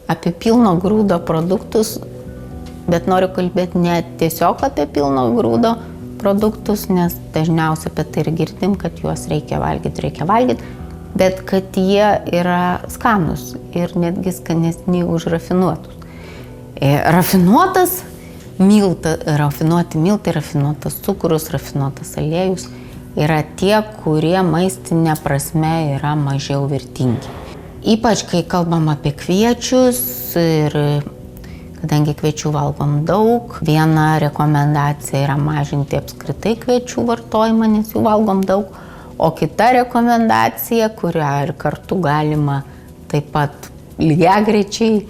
apie pilno grūdo produktus, bet noriu kalbėti ne tiesiog apie pilno grūdo produktus, nes dažniausiai apie tai ir girdim, kad juos reikia valgyti, bet kad jie yra skanūs ir netgi skanesni už rafinuotus. Rafinuoti miltai, rafinuotas cukrus, rafinuotas aliejus yra tie, kurie maistinė prasme yra mažiau vertingi. Ypač, kai kalbam apie kviečius ir kadangi kviečių valgom daug, viena rekomendacija yra mažinti apskritai kviečių vartojimą, nes jų valgom daug, o kita rekomendacija, kurią ir kartu galima taip pat lygiagrečiai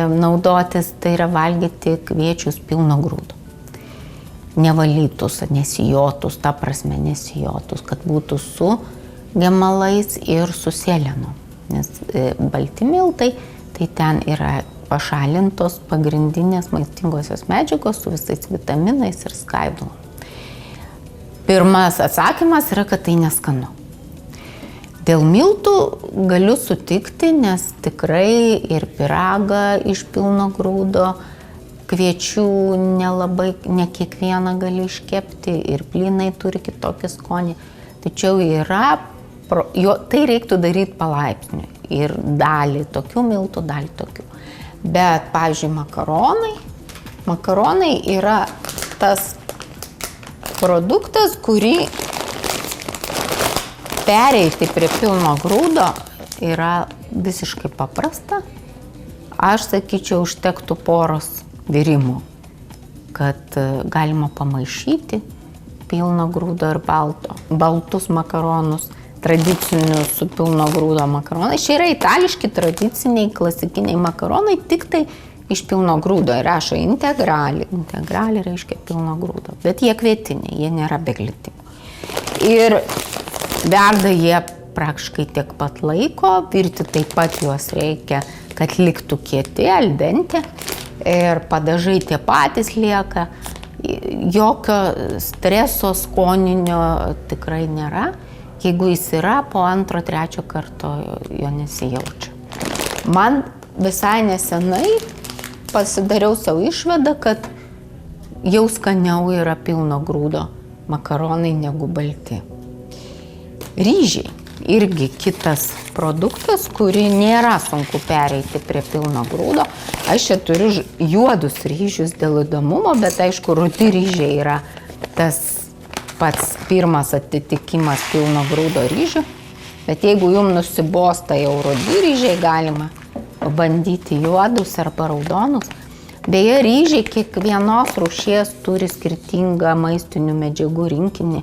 naudotis, tai yra valgyti kviečius pilno grūdo. Nevalytus, nesijotus, ta prasme nesijotus, kad būtų su gemalais ir su selenu. Nes balti miltai, tai ten yra pašalintos pagrindinės maistingosios medžiagos su visais vitaminais ir skaidulom. Pirmas atsakymas yra, kad tai neskanu. Dėl miltų galiu sutikti, nes tikrai ir pyragą iš pilno grūdo, kviečių ne kiekvieną gali iškepti ir blynai turi kitokį skonį. Tačiau tai reiktų daryti palaipsniui. Ir dalį tokių miltų, dalį tokių. Bet, pavyzdžiui, makaronai yra tas produktas, kurį pereiti prie pilno grūdo yra visiškai paprasta. Aš sakyčiau, užtektų poros virimų, kad galima pamaišyti pilno grūdo ir baltus makaronus, tradicinius su pilno grūdo makaronai. Šie yra itališki tradiciniai klasikiniai makaronai, tik tai iš pilno grūdo. Ir rašo integrali. Integrali reiškia pilno grūdo. Bet jie kvietiniai, jie nėra be glitimo. Ir verda jie praktiškai tiek pat laiko, virti taip pat juos reikia, kad liktų kieti, al dente. Ir padažai tie patys lieka. Jokio streso skoninio tikrai nėra. Jeigu jis yra, po 2-3 karto jo nesijaučia. Man visai nesenai pasidariau savo išvadą, kad jau skaniau yra pilno grūdo makaronai negu balti. Ryžiai irgi kitas produktas, kurį nėra sunku pereiti prie pilno grūdo. Aš čia turiu juodus ryžius dėl įdomumo, bet aišku, rudi ryžiai yra tas pats pirmas atitikimas pilno grūdo ryžių. Bet jeigu jums nusibosta jau rudi ryžiai, galima bandyti juodus arba raudonus. Beje, ryžiai kiekvienos rūšies turi skirtingą maistinių medžiagų rinkinį.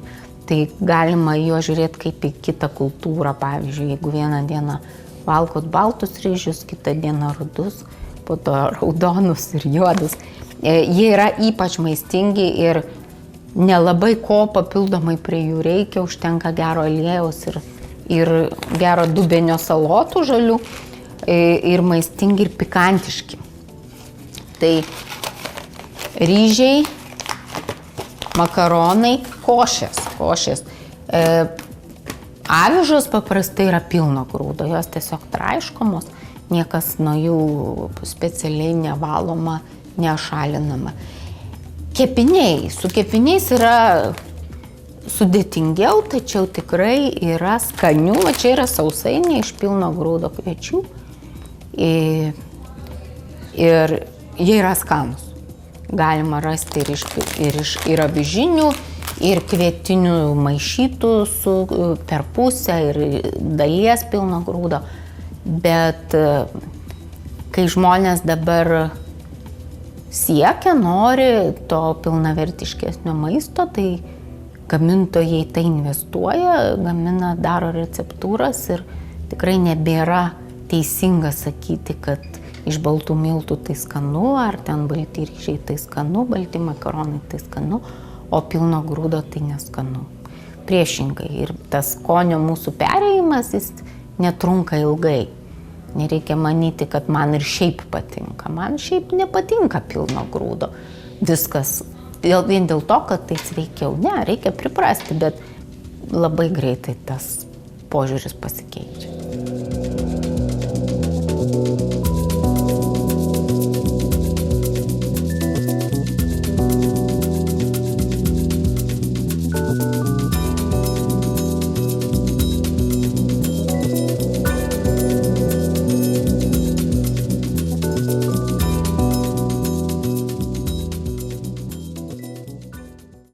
Tai galima jo žiūrėti kaip į kitą kultūrą. Pavyzdžiui, jeigu vieną dieną valgot baltus ryžius, kitą dieną rudus, po to raudonus ir juodus. Jie yra ypač maistingi ir nelabai ko papildomai prie jų reikia, užtenka gero aliejaus ir gero dubenio salotų žalių ir maistingi ir pikantiški. Tai ryžiai, makaronai, košės. Avižos paprastai yra pilno grūdo, jos tiesiog traiškomos, niekas nuo jų specialiai nevaloma, nešalinama. Kepiniai. Su kepiniais yra sudėtingiau, tačiau tikrai yra skanių. Va čia yra sausainiai iš pilno grūdo kviečių. Ir jie yra skanūs. Galima rasti ir avižinių, ir kvietinių maišytų per pusę, ir dalies pilno grūdo. Bet kai žmonės dabar nori to pilnavertiškesnio maisto, tai gamintojai tai investuoja, daro receptūras ir tikrai nebėra teisinga sakyti, kad iš baltų miltų tai skanu, ar ten balti ryžiai tai skanu, balti makaronai tai skanu, o pilno grūdo tai neskanu. Priešingai. Ir tas skonio mūsų perėjimas, jis netrunka ilgai. Nereikia manyti, kad man ir šiaip patinka. Man šiaip nepatinka pilno grūdo. Viskas. Vien dėl to, kad tai sveikiau. Ne, reikia priprasti, bet labai greitai tas požiūris pasikeičia. Thank you.